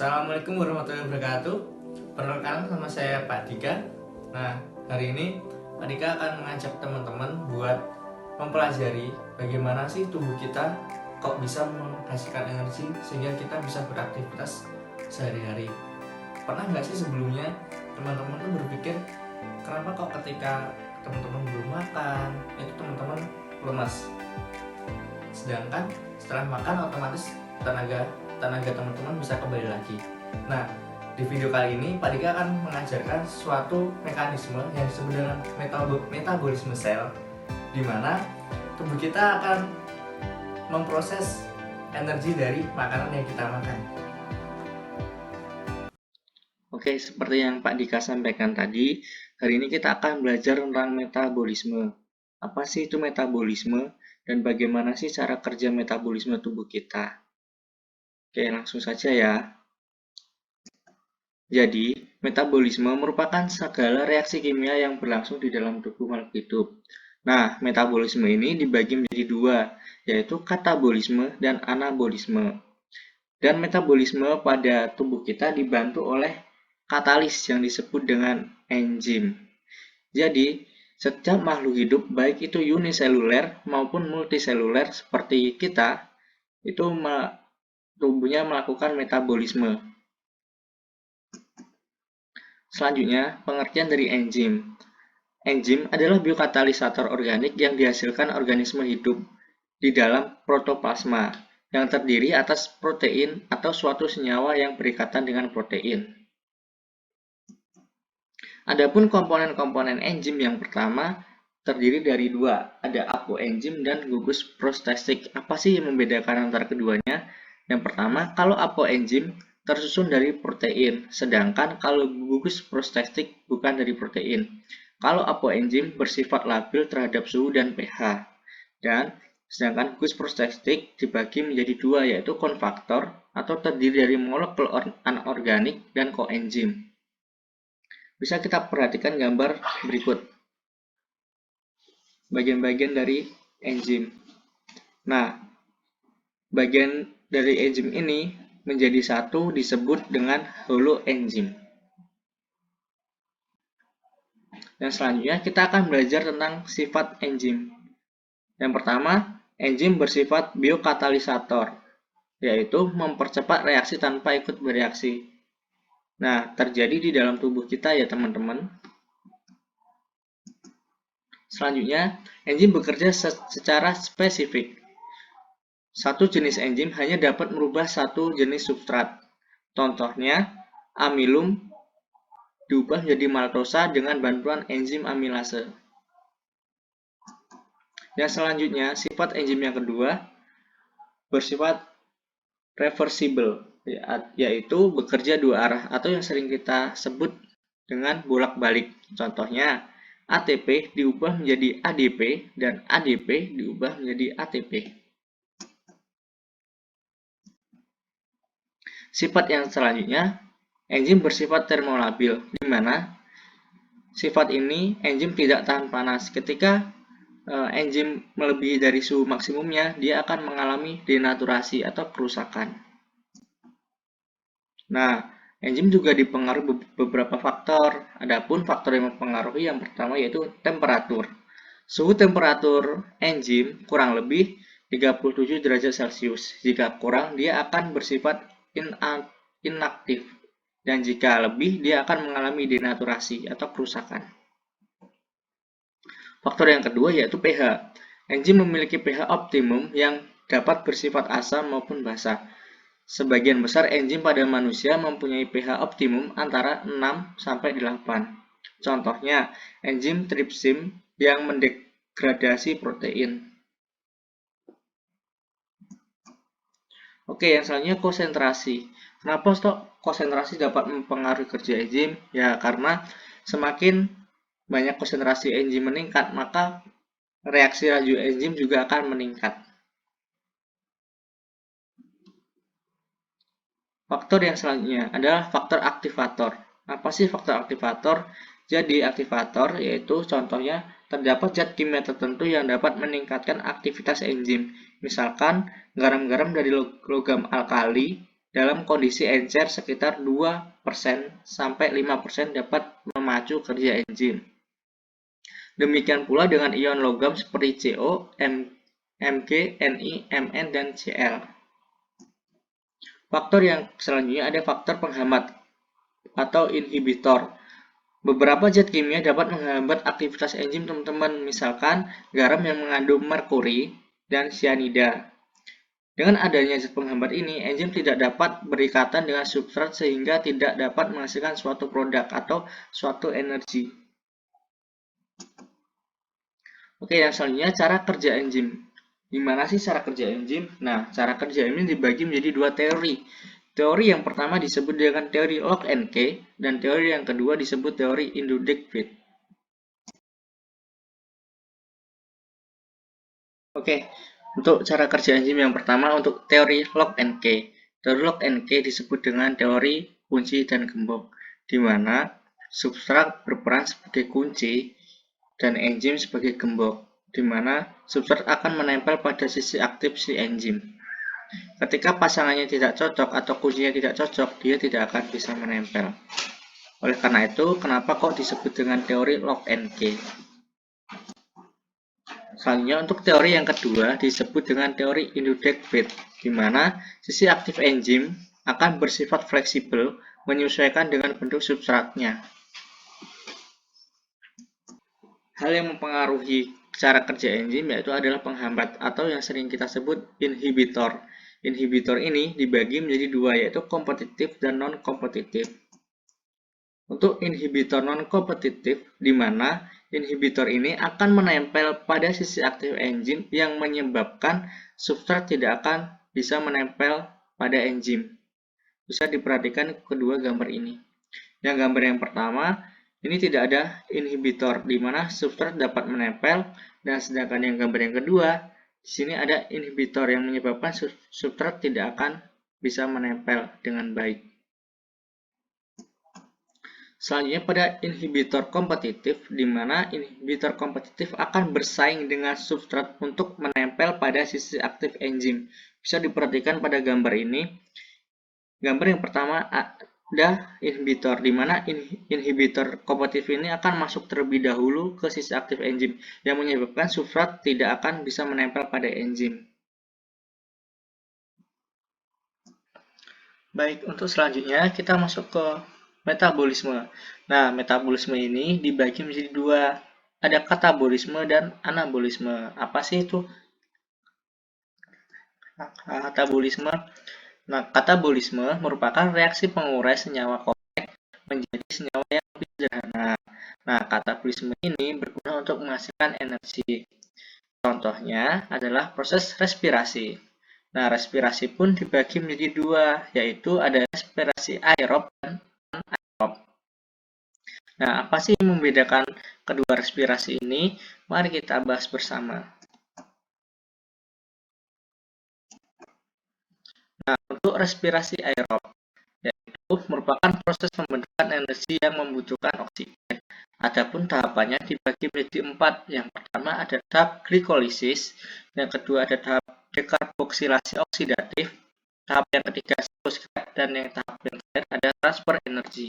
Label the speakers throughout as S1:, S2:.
S1: Assalamualaikum warahmatullahi wabarakatuh. Perkenalkan, nama saya Pak Dika. Nah, hari ini Pak Dika akan mengajak teman-teman buat mempelajari bagaimana sih tubuh kita kok bisa menghasilkan energi sehingga kita bisa beraktivitas sehari-hari. Pernah nggak sih sebelumnya teman-teman tuh berpikir kenapa kok ketika teman-teman belum makan itu teman-teman lemas, sedangkan setelah makan otomatis tenaga teman-teman bisa kembali lagi. Nah, di video kali ini Pak Dika akan mengajarkan suatu mekanisme yang disebut dengan metabolisme sel, di mana tubuh kita akan memproses energi dari makanan yang kita makan.
S2: Oke, seperti yang Pak Dika sampaikan tadi, hari ini kita akan belajar tentang metabolisme. Apa sih itu metabolisme dan bagaimana sih cara kerja metabolisme tubuh kita? Oke, langsung saja ya. Jadi, metabolisme merupakan segala reaksi kimia yang berlangsung di dalam tubuh makhluk hidup. Nah, metabolisme ini dibagi menjadi dua, yaitu katabolisme dan anabolisme. Dan metabolisme pada tubuh kita dibantu oleh katalis yang disebut dengan enzim. Jadi, setiap makhluk hidup, baik itu uniseluler maupun multiseluler seperti kita, itu tubuhnya melakukan metabolisme. Selanjutnya, pengertian dari enzim. Enzim adalah biokatalisator organik yang dihasilkan organisme hidup di dalam protoplasma, yang terdiri atas protein atau suatu senyawa yang berikatan dengan protein. Adapun komponen-komponen enzim yang pertama terdiri dari dua, ada apoenzim dan gugus prostetik. Apa sih yang membedakan antara keduanya? Yang pertama, kalau apoenzim tersusun dari protein, sedangkan kalau gugus prostetik bukan dari protein. Kalau apoenzim bersifat labil terhadap suhu dan pH, dan sedangkan gugus prostetik dibagi menjadi dua, yaitu konfaktor atau terdiri dari molekul anorganik dan koenzim. Bisa kita perhatikan gambar berikut. Bagian-bagian dari enzim. Nah, bagian dari enzim ini menjadi satu disebut dengan holoenzim. Dan selanjutnya kita akan belajar tentang sifat enzim. Yang pertama, enzim bersifat biokatalisator, yaitu mempercepat reaksi tanpa ikut bereaksi. Nah, terjadi di dalam tubuh kita ya teman-teman. Selanjutnya, enzim bekerja secara spesifik. Satu jenis enzim hanya dapat merubah satu jenis substrat. Contohnya, amilum diubah menjadi maltosa dengan bantuan enzim amilase. Yang selanjutnya, sifat enzim yang kedua bersifat reversible, yaitu bekerja dua arah atau yang sering kita sebut dengan bolak-balik. Contohnya, ATP diubah menjadi ADP dan ADP diubah menjadi ATP. Sifat yang selanjutnya, enzim bersifat termolabil, di mana sifat ini enzim tidak tahan panas. Ketika enzim melebihi dari suhu maksimumnya, dia akan mengalami denaturasi atau kerusakan. Nah, enzim juga dipengaruhi beberapa faktor. Adapun faktor yang mempengaruhi yang pertama yaitu temperatur. Suhu temperatur enzim kurang lebih 37 derajat Celcius. Jika kurang, dia akan bersifat inaktif. Dan jika lebih, dia akan mengalami denaturasi atau kerusakan. Faktor yang kedua yaitu pH. Enzim memiliki pH optimum yang dapat bersifat asam maupun basa. Sebagian besar enzim pada manusia mempunyai pH optimum antara 6 sampai 8. Contohnya, enzim tripsin yang mendegradasi protein. Oke, yang selanjutnya konsentrasi. Kenapa konsentrasi dapat mempengaruhi kerja enzim? Ya, karena semakin banyak konsentrasi enzim meningkat, maka reaksi laju enzim juga akan meningkat. Faktor yang selanjutnya adalah faktor aktivator. Apa sih faktor aktivator? Jadi, aktivator yaitu contohnya terdapat zat kimia tertentu yang dapat meningkatkan aktivitas enzim. Misalkan garam-garam dari logam alkali dalam kondisi encer sekitar 2% sampai 5% dapat memacu kerja enzim. Demikian pula dengan ion logam seperti CO, Mg, Ni, Mn, dan Cl. Faktor yang selanjutnya ada faktor penghambat atau inhibitor. Beberapa zat kimia dapat menghambat aktivitas enzim teman-teman, misalkan garam yang mengandung merkuri dan sianida. Dengan adanya zat penghambat ini, enzim tidak dapat berikatan dengan substrat sehingga tidak dapat menghasilkan suatu produk atau suatu energi. Oke, yang selanjutnya cara kerja enzim. Gimana sih cara kerja enzim? Nah, cara kerja enzim dibagi menjadi dua teori. Teori yang pertama disebut dengan teori lock and key, dan teori yang kedua disebut teori induced fit. Oke, untuk cara kerja enzim yang pertama untuk teori lock and key. Teori lock and key disebut dengan teori kunci dan gembok, di mana substrat berperan sebagai kunci dan enzim sebagai gembok, di mana substrat akan menempel pada sisi aktif si enzim. Ketika pasangannya tidak cocok atau kuncinya tidak cocok, dia tidak akan bisa menempel. Oleh karena itu, kenapa kok disebut dengan teori lock and key? Selanjutnya, untuk teori yang kedua disebut dengan teori induced fit, di mana sisi aktif enzim akan bersifat fleksibel menyesuaikan dengan bentuk substratnya. Hal yang mempengaruhi cara kerja enzim yaitu adalah penghambat atau yang sering kita sebut inhibitor. Inhibitor ini dibagi menjadi dua, yaitu kompetitif dan non-kompetitif. Untuk inhibitor non-kompetitif, di mana inhibitor ini akan menempel pada sisi aktif enzim yang menyebabkan substrat tidak akan bisa menempel pada enzim. Bisa diperhatikan kedua gambar ini. Yang gambar yang pertama, ini tidak ada inhibitor, di mana substrat dapat menempel, dan sedangkan yang gambar yang kedua, di sini ada inhibitor yang menyebabkan substrat tidak akan bisa menempel dengan baik. Selanjutnya pada inhibitor kompetitif, di mana inhibitor kompetitif akan bersaing dengan substrat untuk menempel pada sisi aktif enzim. Bisa diperhatikan pada gambar ini. Gambar yang pertama ada inhibitor, di mana inhibitor kompetitif ini akan masuk terlebih dahulu ke sisi aktif enzim, yang menyebabkan substrat tidak akan bisa menempel pada enzim. Baik, untuk selanjutnya kita masuk ke metabolisme. Nah, metabolisme ini dibagi menjadi dua, ada katabolisme dan anabolisme. Apa sih itu katabolisme? Nah, katabolisme merupakan reaksi pengurai senyawa kompleks menjadi senyawa yang lebih sederhana. Nah, katabolisme ini berguna untuk menghasilkan energi. Contohnya adalah proses respirasi. Nah, respirasi pun dibagi menjadi dua, yaitu ada respirasi aerob dan anaerob. Nah, apa sih yang membedakan kedua respirasi ini? Mari kita bahas bersama. Nah, untuk respirasi aerob, yaitu merupakan proses pembentukan energi yang membutuhkan oksigen. Adapun tahapannya dibagi menjadi 4. Yang pertama ada tahap glikolisis, yang kedua ada tahap dekarboksilasi oksidatif, tahap yang ketiga siklus Krebs, dan yang tahap yang terakhir ada transfer energi.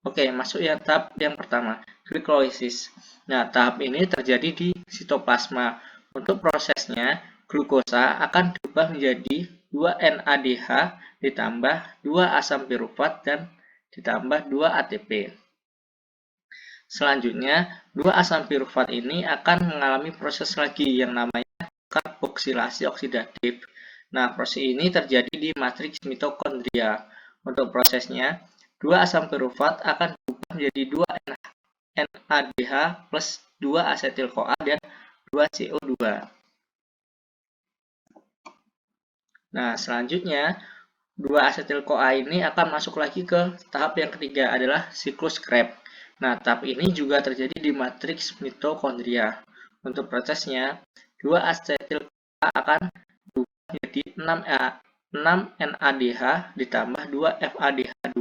S2: Oke, masuk yang tahap yang pertama, glikolisis. Nah, tahap ini terjadi di sitoplasma. Untuk prosesnya, glukosa akan berubah menjadi 2 NADH ditambah 2 asam pirufat dan ditambah 2 ATP. Selanjutnya, 2 asam pirufat ini akan mengalami proses lagi yang namanya karboksilasi oksidatif. Nah, proses ini terjadi di matriks mitokondria. Untuk prosesnya, 2 asam pirufat akan berubah menjadi 2 NADH plus 2 asetil-CoA dan 2 CO2. Nah, selanjutnya 2 asetil-CoA ini akan masuk lagi ke tahap yang ketiga, adalah siklus Krebs. Nah, tahap ini juga terjadi di matriks mitokondria. Untuk prosesnya, 2 asetil-CoA akan berubah menjadi 6 NADH ditambah 2 FADH2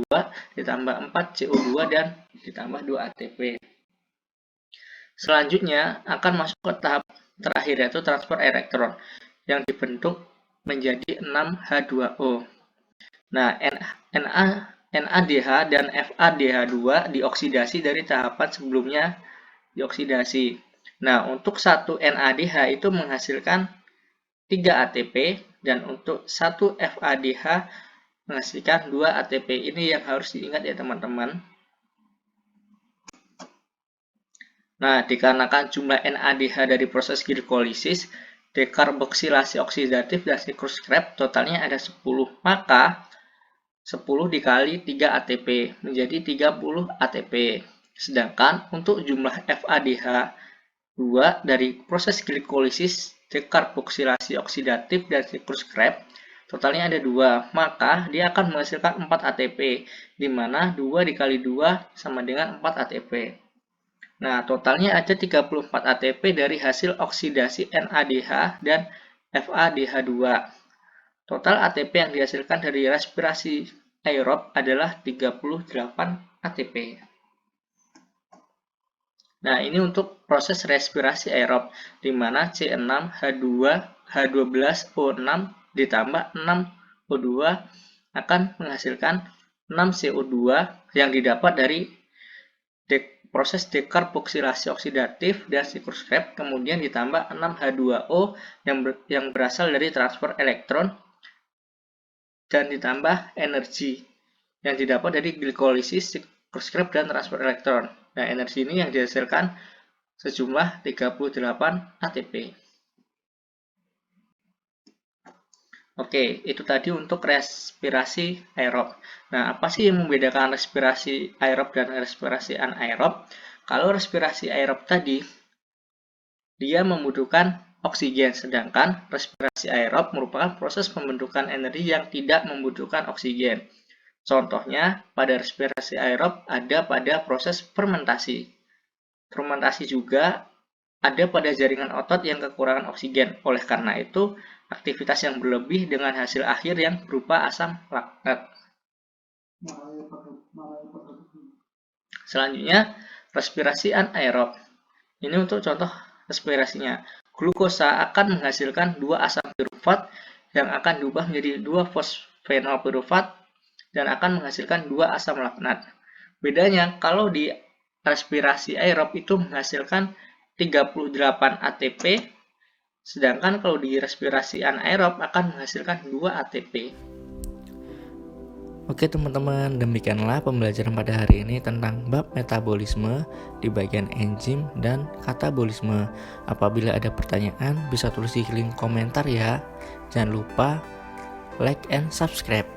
S2: ditambah 4 CO2 dan ditambah 2 ATP. Selanjutnya akan masuk ke tahap terakhir yaitu transfer elektron yang dibentuk menjadi 6H2O. Nah, NADH dan FADH2 dioksidasi dari tahapan sebelumnya dioksidasi. Nah, untuk satu NADH itu menghasilkan 3 ATP dan untuk satu FADH menghasilkan 2 ATP. Ini yang harus diingat ya teman-teman. Nah, dikarenakan jumlah NADH dari proses glikolisis, dekarboksilasi oksidatif dan siklus Krebs totalnya ada 10. Maka 10 dikali 3 ATP menjadi 30 ATP. Sedangkan untuk jumlah FADH 2 dari proses glikolisis, dekarboksilasi oksidatif dan siklus Krebs totalnya ada 2, maka dia akan menghasilkan 4 ATP, di mana 2 dikali 2 sama dengan 4 ATP. Nah, totalnya ada 34 ATP dari hasil oksidasi NADH dan FADH2. Total ATP yang dihasilkan dari respirasi aerob adalah 38 ATP. Nah, ini untuk proses respirasi aerob, di mana C6H12O6 ditambah 6O2 akan menghasilkan 6CO2 yang didapat dari proses dekarboksilasi oksidatif dan siklus Krebs, kemudian ditambah 6H2O yang berasal dari transfer elektron dan ditambah energi yang didapat dari glikolisis, siklus Krebs, dan transfer elektron. Nah, energi ini yang dihasilkan sejumlah 38 ATP. Oke, itu tadi untuk respirasi aerob. Nah, apa sih yang membedakan respirasi aerob dan respirasi anaerob? Kalau respirasi aerob tadi, dia membutuhkan oksigen, sedangkan respirasi aerob merupakan proses pembentukan energi yang tidak membutuhkan oksigen. Contohnya, pada respirasi aerob ada pada proses fermentasi. Fermentasi juga ada pada jaringan otot yang kekurangan oksigen. Oleh karena itu, aktivitas yang berlebih dengan hasil akhir yang berupa asam laktat. Selanjutnya, respirasi anaerob. Ini untuk contoh respirasinya. Glukosa akan menghasilkan 2 asam pirufat yang akan diubah menjadi 2 fosfenol pirufat dan akan menghasilkan 2 asam laknat. Bedanya, kalau di respirasi aerob itu menghasilkan 38 ATP, sedangkan kalau di respirasi anaerob akan menghasilkan 2 ATP.
S1: Oke teman-teman, demikianlah pembelajaran pada hari ini tentang bab metabolisme di bagian enzim dan katabolisme. Apabila ada pertanyaan, bisa tulis di link komentar ya. Jangan lupa like and subscribe.